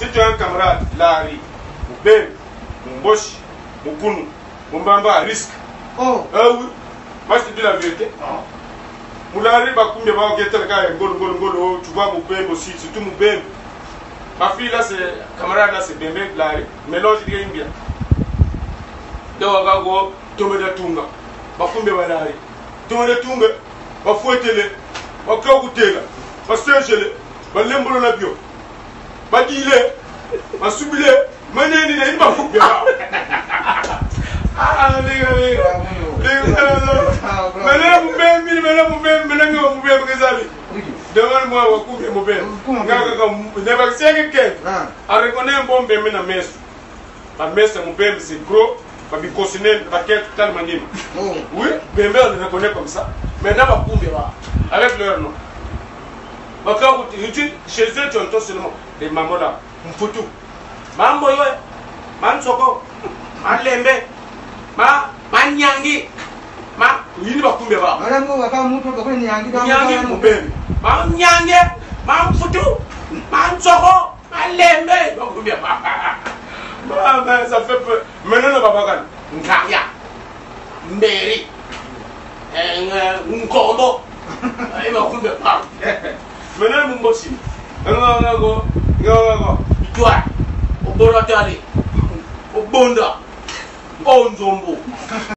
si tu as un camarade, Larry, Moubem, Mboshi, Moukounou, Mombamba à risque. Oh. Oui. Moi, je te dis la vérité. Moulari, Bakoumé, tu vois Moubem aussi, surtout Moubem. Ma fille là, c'est camarade là, c'est Bembe, Larry. Mélange de bien. Donc, on va go, tomber de Tunga. Bakoumé, Larry. Tomber de Tunga, on va fouetter les. On va caouter là. On va se geler. On va l'embrouiller la bio. On va dire, on va subir. Mané ni na ba kubya. Ah les gars. Mané mu be kezabi. Demande-moi wa kubya mu be. Ngaka ne ba sege ke. A reconnaît bombe mena mes. Ba mes mu be c'est gros, ba bi cosiner ba ket tal manima. Oui, Bembe on le reconnaît comme ça. Mais na ba kubya ba avec leur nom. Ba ka uti chez eux tu entends seulement des mamans là. Mfutu. Mambo yo, mansoko, malembe, manyangi, yini bakumbe ba. Malango waka mutu bakwe nyangi da. Nyangi mubembe. Manyange, manfutu, mansoko, malembe bakumbe ba. Mais ça fait peur. Maintenant le babagan, ngaya, mberi, nkombo, ay bakumbe ba. Maintenant mon bossi. Ngago. Toi. Oboratari, Obonda, Onzombo.